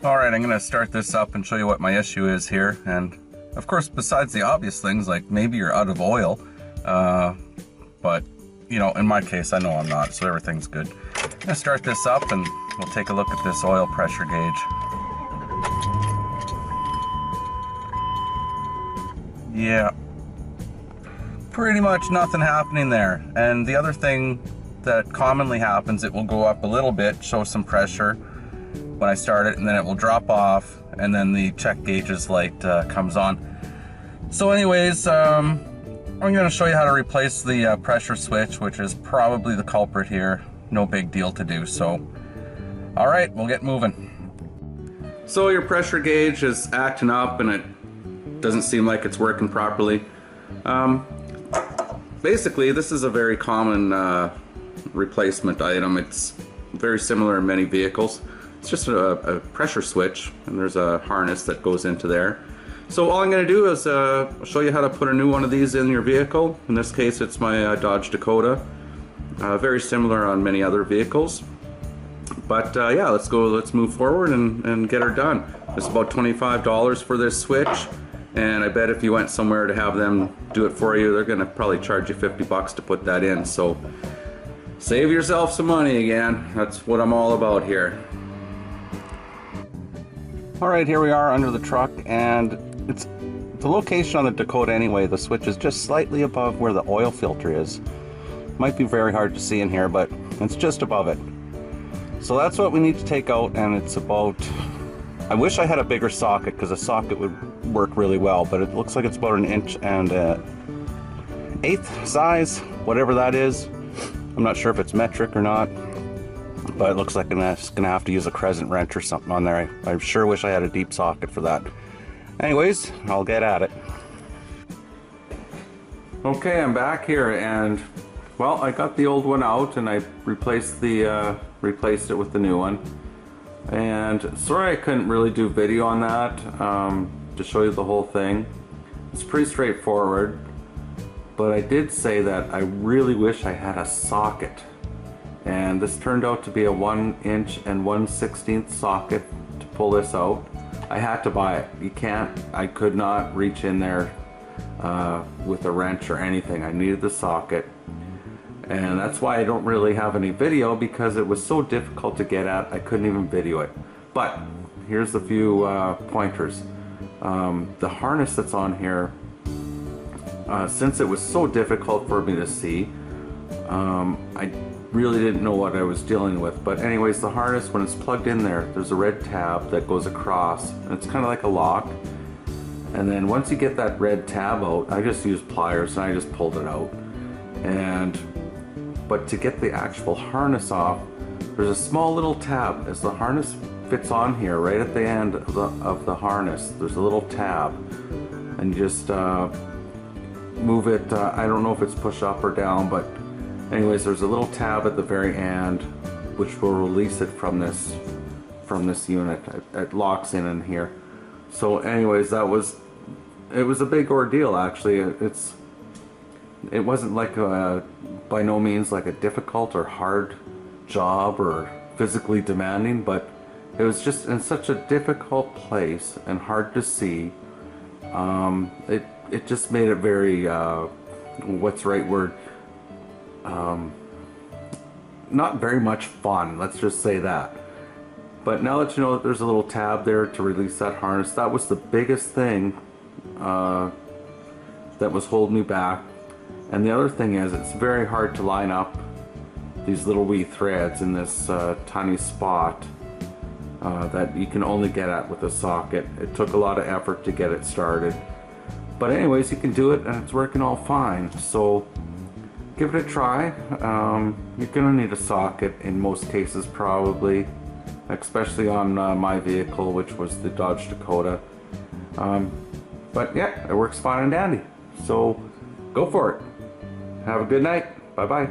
Alright, I'm going to start this up and show you what my issue is here. And of course, besides the obvious things, like maybe you're out of oil, but you know, in my case, I know I'm not, so everything's good. I'm going to start this up and we'll take a look at this oil pressure gauge. Yeah, pretty much nothing happening there. And the other thing that commonly happens, it will go up a little bit, show some pressure when I start it, and then it will drop off, and then the check gauges light comes on. So anyways, I'm going to show you how to replace the pressure switch, which is probably the culprit here. No big deal to do. So alright, we'll get moving. So your pressure gauge is acting up and it doesn't seem like it's working properly. Basically, this is a very common replacement item. It's very similar in many vehicles. It's just a pressure switch, and there's a harness that goes into there. So all I'm going to do is show you how to put a new one of these in your vehicle. In this case, it's my Dodge Dakota. Very similar on many other vehicles. But yeah, let's move forward and get her done. It's about $25 for this switch, and I bet if you went somewhere to have them do it for you, they're going to probably charge you 50 bucks to put that in. So save yourself some money again. That's what I'm all about here. Alright, here we are under the truck, and it's the location on the Dakota anyway. The switch is just slightly above where the oil filter is. Might be very hard to see in here, but it's just above it. So that's what we need to take out, and it's about... I wish I had a bigger socket, because a socket would work really well, but it looks like it's about 1 inch and 1/8 size, whatever that is. I'm not sure if it's metric or not, but it looks like I'm just gonna have to use a crescent wrench or something on there. I sure wish I had a deep socket for that. Anyways, I'll get at it. Okay, I'm back here, and well, I got the old one out and I replaced it with the new one. And sorry I couldn't really do video on that to show you the whole thing. It's pretty straightforward, but I did say that I really wish I had a socket. And this turned out to be a 1 inch and 1/16 socket to pull this out. I had to buy it. I could not reach in there with a wrench or anything. I needed the socket. And that's why I don't really have any video, because it was so difficult to get at, I couldn't even video it. But here's a few pointers. The harness that's on here, since it was so difficult for me to see, I really didn't know what I was dealing with. But anyways, the harness, when it's plugged in there's a red tab that goes across, and it's kind of like a lock. And then once you get that red tab out, I just used pliers and I just pulled it out. But to get the actual harness off, there's a small little tab. As the harness fits on here, right at the end of the harness, there's a little tab, and you just move it. I don't know if it's push up or down, but anyways, there's a little tab at the very end which will release it from this unit. It locks in here. So anyways, it was a big ordeal actually. It wasn't like by no means like a difficult or hard job or physically demanding, but it was just in such a difficult place and hard to see. It just made it very what's the right word? Not very much fun, let's just say that. But now that you know that there's a little tab there to release that harness, that was the biggest thing that was holding me back. And the other thing is, it's very hard to line up these little wee threads in this tiny spot that you can only get at with a socket. It took a lot of effort to get it started. But anyways, you can do it and it's working all fine. So give it a try. You're gonna need a socket in most cases probably, especially on my vehicle, which was the Dodge Dakota. But yeah, it works fine and dandy. So go for it. Have a good night. Bye-bye.